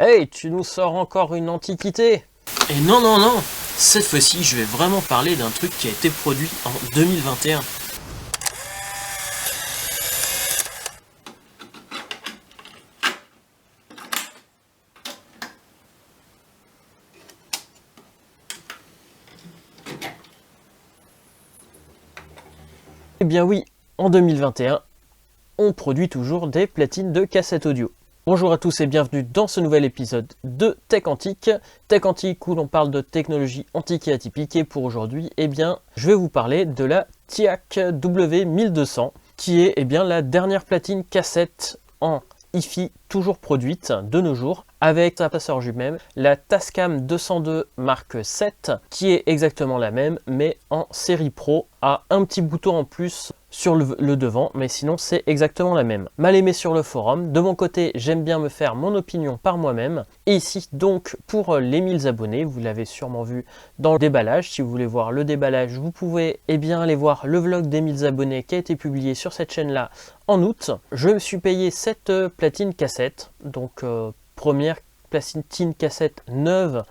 Hey, tu nous sors encore une antiquité? Et non, non, non, cette fois-ci, je vais vraiment parler d'un truc qui a été produit en 2021. Eh bien oui, en 2021, on produit toujours des platines de cassette audio. Bonjour à tous et bienvenue dans ce nouvel épisode de Tech Antique. Tech Antique où l'on parle de technologie antique et atypique. Et pour aujourd'hui, eh bien, je vais vous parler de la TIAC W1200 qui est la dernière platine cassette en hi-fi toujours produite de nos jours avec sa passeur jumeau, la Tascam 202 Mark VII qui est exactement la même mais en série Pro, a un petit bouton en plus sur le devant, mais sinon c'est exactement la même. Mal aimé sur le forum. De mon côté, j'aime bien me faire mon opinion par moi-même. Et ici donc pour les 1000 abonnés, vous l'avez sûrement vu dans le déballage. Si vous voulez voir le déballage, vous pouvez aller voir le vlog des 1000 abonnés qui a été publié sur cette chaîne-là en août. Je me suis payé cette platine cassette, donc première platine cassette neuve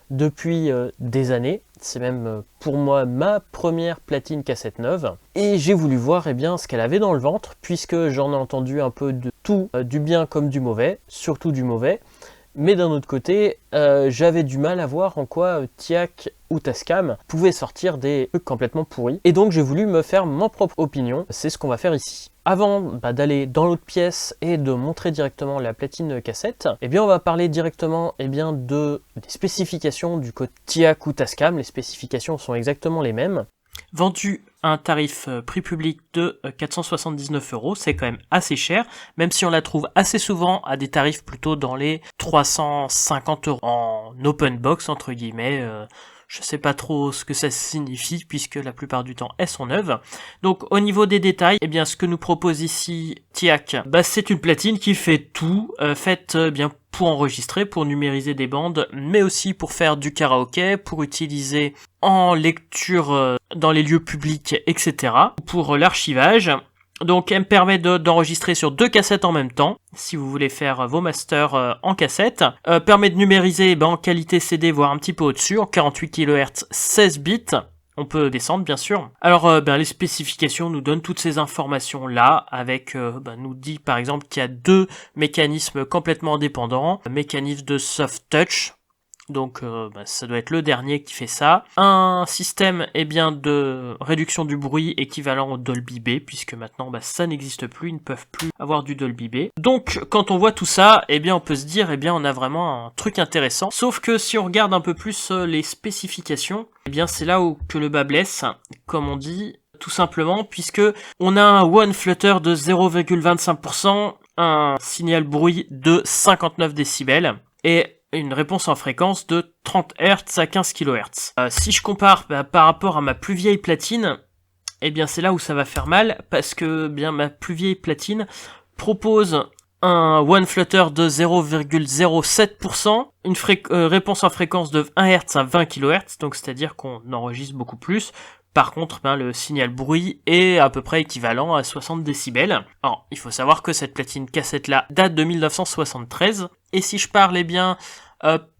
depuis des années. C'est même pour moi ma première platine cassette neuve. Et j'ai voulu voir ce qu'elle avait dans le ventre, puisque j'en ai entendu un peu de tout, du bien comme du mauvais, surtout du mauvais. Mais d'un autre côté, j'avais du mal à voir en quoi TIAC ou Tascam pouvaient sortir des trucs complètement pourris. Et donc j'ai voulu me faire ma propre opinion. C'est ce qu'on va faire ici. Avant d'aller dans l'autre pièce et de montrer directement la platine cassette, on va parler directement des spécifications du code TIAC ou Tascam. Les spécifications sont exactement les mêmes. Vendu à un tarif prix public de 479 €, c'est quand même assez cher, même si on la trouve assez souvent à des tarifs plutôt dans les 350 € en open box entre guillemets. Je sais pas trop ce que ça signifie puisque la plupart du temps elles sont neuves. Donc au niveau des détails, ce que nous propose ici TIAC, c'est une platine qui fait tout, faite pour enregistrer, pour numériser des bandes, mais aussi pour faire du karaoké, pour utiliser en lecture dans les lieux publics, etc. Pour l'archivage. Donc elle me permet d'enregistrer sur 2 cassettes en même temps, si vous voulez faire vos masters en cassette. Permet de numériser en qualité CD, voire un petit peu au-dessus, en 48 kHz, 16 bits. On peut descendre bien sûr. Alors les spécifications nous donnent toutes ces informations là, avec nous dit par exemple qu'il y a 2 mécanismes complètement indépendants, mécanisme de soft touch. Donc ça doit être le dernier qui fait ça. Un système de réduction du bruit équivalent au Dolby B, puisque maintenant ça n'existe plus, ils ne peuvent plus avoir du Dolby B. Donc quand on voit tout ça, on peut se dire on a vraiment un truc intéressant. Sauf que si on regarde un peu plus les spécifications, c'est là où que le bas blesse, comme on dit, tout simplement, puisque on a un one flutter de 0,25%, un signal bruit de 59 décibels et une réponse en fréquence de 30 Hz à 15 kHz. Si je compare par rapport à ma plus vieille platine, c'est là où ça va faire mal, parce que ma plus vieille platine propose un one flutter de 0,07%, une réponse en fréquence de 1 Hz à 20 kHz, donc c'est-à-dire qu'on enregistre beaucoup plus. Par contre, le signal bruit est à peu près équivalent à 60 décibels. Alors, il faut savoir que cette platine cassette-là date de 1973. Et si je parle,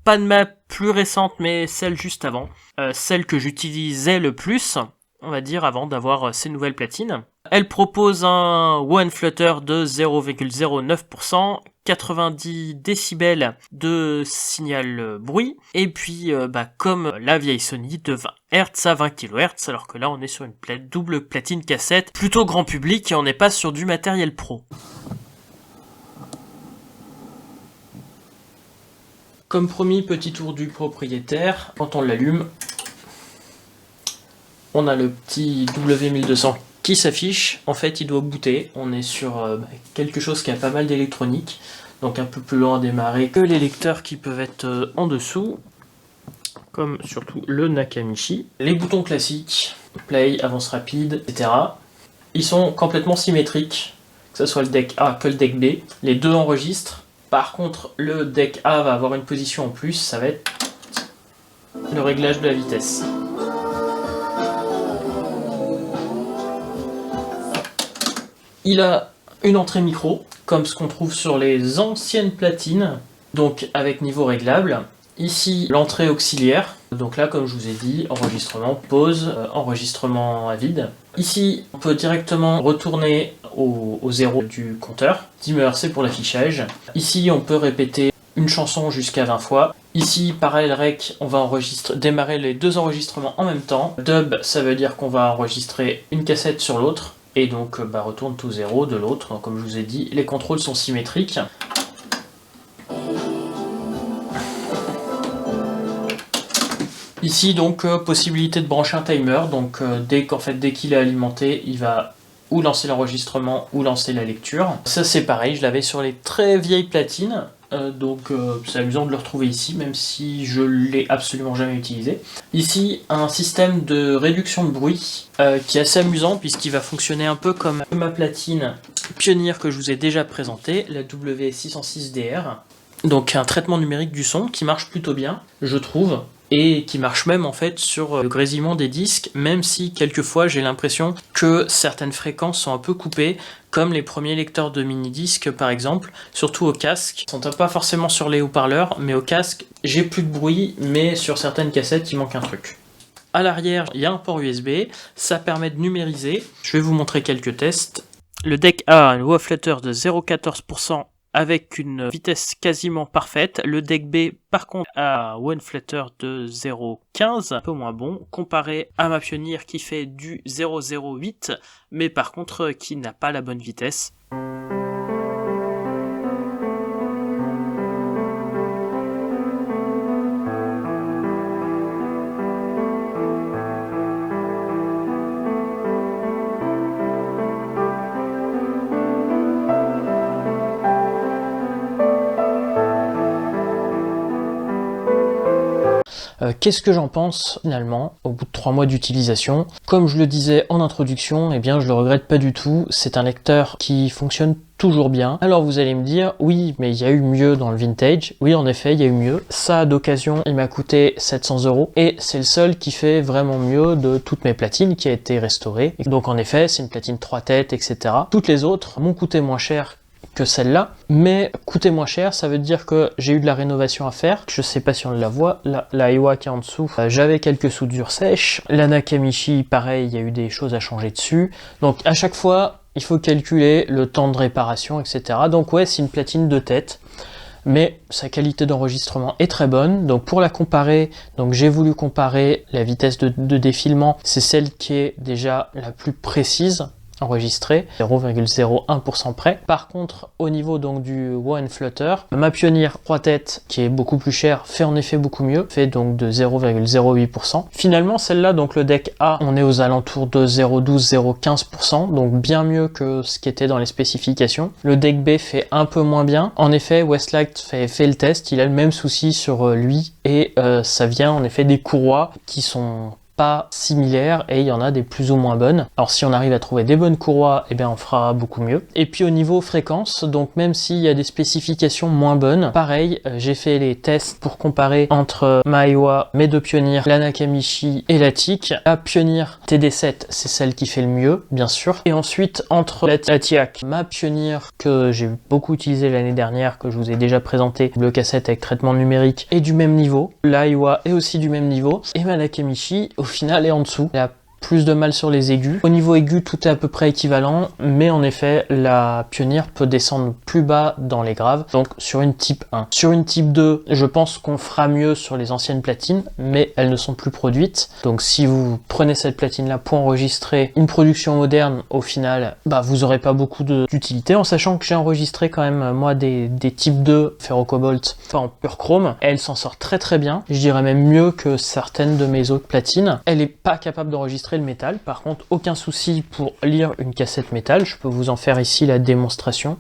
pas de ma plus récente, mais celle juste avant, celle que j'utilisais le plus, on va dire, avant d'avoir ces nouvelles platines. Elle propose un one flutter de 0,09%, 90 décibels de signal bruit, et puis comme la vieille Sony de 20 Hz à 20 kHz, alors que là on est sur une double platine cassette, plutôt grand public, et on n'est pas sur du matériel pro. Comme promis, petit tour du propriétaire. Quand on l'allume, on a le petit W1200 qui s'affiche. En fait, il doit booter. On est sur quelque chose qui a pas mal d'électronique, donc un peu plus lent à démarrer que les lecteurs qui peuvent être en dessous, comme surtout le Nakamichi. Les boutons classiques, play, avance rapide, etc. Ils sont complètement symétriques, que ce soit le deck A que le deck B. Les deux enregistrent. Par contre, le deck A va avoir une position en plus, ça va être le réglage de la vitesse. Il a une entrée micro, comme ce qu'on trouve sur les anciennes platines. donc avec niveau réglable. Ici, l'entrée auxiliaire. Donc là, comme je vous ai dit, enregistrement, pause, enregistrement à vide. Ici, on peut directement retourner au zéro du compteur. Dimmer, pour l'affichage. Ici, on peut répéter une chanson jusqu'à 20 fois. Ici, pareil, rec, on va démarrer les deux enregistrements en même temps. Dub, ça veut dire qu'on va enregistrer une cassette sur l'autre. Et donc, retourne tout zéro de l'autre. Donc, comme je vous ai dit, les contrôles sont symétriques. Ici donc possibilité de brancher un timer, donc dès qu'il est alimenté, il va ou lancer l'enregistrement ou lancer la lecture. Ça c'est pareil, je l'avais sur les très vieilles platines, donc c'est amusant de le retrouver ici, même si je l'ai absolument jamais utilisé. Ici un système de réduction de bruit qui est assez amusant puisqu'il va fonctionner un peu comme ma platine Pioneer que je vous ai déjà présentée, la W606DR. Donc un traitement numérique du son qui marche plutôt bien, je trouve. Et qui marche même en fait sur le grésillement des disques, même si quelquefois j'ai l'impression que certaines fréquences sont un peu coupées, comme les premiers lecteurs de mini-disques par exemple, surtout au casque. Ils sont pas forcément sur les haut-parleurs, mais au casque j'ai plus de bruit, mais sur certaines cassettes il manque un truc. À l'arrière, il y a un port USB, ça permet de numériser. Je vais vous montrer quelques tests. Le deck A a un wah flutter de 0,14%, avec une vitesse quasiment parfaite. Le deck B, par contre, a un one flutter de 0,15, un peu moins bon, comparé à ma Pioneer qui fait du 0,08, mais par contre qui n'a pas la bonne vitesse. Qu'est-ce que j'en pense finalement au bout de 3 mois d'utilisation? Comme je le disais en introduction, eh bien je le regrette pas du tout, c'est un lecteur qui fonctionne toujours bien. Alors vous allez me dire, oui mais il y a eu mieux dans le vintage. Oui en effet il y a eu mieux. Ça d'occasion il m'a coûté 700 € et c'est le seul qui fait vraiment mieux de toutes mes platines qui a été restaurée. Donc en effet c'est une platine 3 têtes etc. Toutes les autres m'ont coûté moins cher que celle-là, mais coûter moins cher, ça veut dire que j'ai eu de la rénovation à faire. Je sais pas si on la voit, la Aiwa qui est en dessous, j'avais quelques soudures sèches. La Nakamichi, pareil, il y a eu des choses à changer dessus. Donc à chaque fois, il faut calculer le temps de réparation, etc. Donc ouais, c'est une platine de tête, mais sa qualité d'enregistrement est très bonne. Donc pour la comparer, donc j'ai voulu comparer la vitesse de défilement, c'est celle qui est déjà la plus précise enregistré 0,01% près. Par contre au niveau donc du wah and flutter, ma Pioneer 3 têtes qui est beaucoup plus chère fait en effet beaucoup mieux, fait donc de 0,08%. Finalement celle-là donc le deck A on est aux alentours de 0,12-0,15%, donc bien mieux que ce qui était dans les spécifications. Le deck B fait un peu moins bien. En effet Westlight fait le test, il a le même souci sur lui et ça vient en effet des courroies qui sont pas similaires et il y en a des plus ou moins bonnes. Alors si on arrive à trouver des bonnes courroies, eh bien on fera beaucoup mieux. Et puis au niveau fréquence, donc même s'il y a des spécifications moins bonnes, pareil, j'ai fait les tests pour comparer entre ma Aiwa, mes deux Pioneer, la Nakamichi et la TIC. La Pioneer TD7, c'est celle qui fait le mieux, bien sûr. Et ensuite, entre la TIAC, ma Pioneer que j'ai beaucoup utilisé l'année dernière, que je vous ai déjà présenté, le cassette avec traitement numérique, est du même niveau. La Aiwa est aussi du même niveau. Et ma Nakamichi, au final est en dessous. Elle a plus de mal sur les aigus. Au niveau aigu, tout est à peu près équivalent, mais en effet, la Pioneer peut descendre plus bas dans les graves, donc sur une type 1. Sur une type 2, je pense qu'on fera mieux sur les anciennes platines, mais elles ne sont plus produites. Donc si vous prenez cette platine-là pour enregistrer une production moderne, au final, vous n'aurez pas beaucoup d'utilité, en sachant que j'ai enregistré quand même, moi, des types 2 ferrocobalt, enfin en pur chrome. Elle s'en sort très très bien. Je dirais même mieux que certaines de mes autres platines. Elle n'est pas capable d'enregistrer le métal, par contre aucun souci pour lire une cassette métal. Je peux vous en faire ici la démonstration.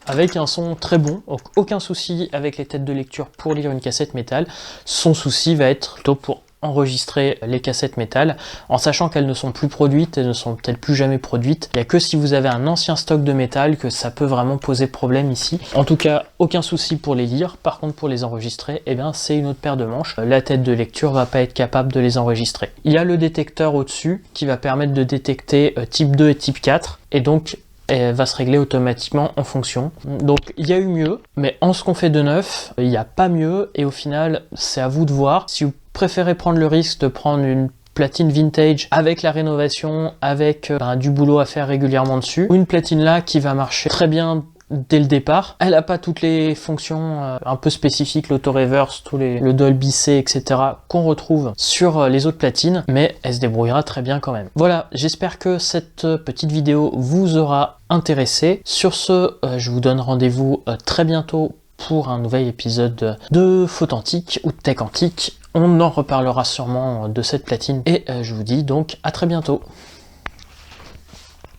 Avec un son très bon, donc aucun souci avec les têtes de lecture pour lire une cassette métal. Son souci va être plutôt pour enregistrer les cassettes métal, en sachant qu'elles ne sont plus produites et ne sont peut-être plus jamais produites. Il n'y a que si vous avez un ancien stock de métal que ça peut vraiment poser problème ici. En tout cas, aucun souci pour les lire. Par contre, pour les enregistrer, eh bien, c'est une autre paire de manches. La tête de lecture va pas être capable de les enregistrer. Il y a le détecteur au-dessus qui va permettre de détecter type 2 et type 4, et donc elle va se régler automatiquement en fonction. Donc il y a eu mieux, mais en ce qu'on fait de neuf, il n'y a pas mieux, et au final, c'est à vous de voir. Si vous préférez prendre le risque de prendre une platine vintage avec la rénovation, avec du boulot à faire régulièrement dessus, ou une platine là qui va marcher très bien dès le départ. Elle n'a pas toutes les fonctions un peu spécifiques, l'auto-reverse, le Dolby C, etc. qu'on retrouve sur les autres platines, mais elle se débrouillera très bien quand même. Voilà, j'espère que cette petite vidéo vous aura intéressé. Sur ce, je vous donne rendez-vous très bientôt pour un nouvel épisode de Faute Antique ou de Tech Antique. On en reparlera sûrement de cette platine, et je vous dis donc à très bientôt.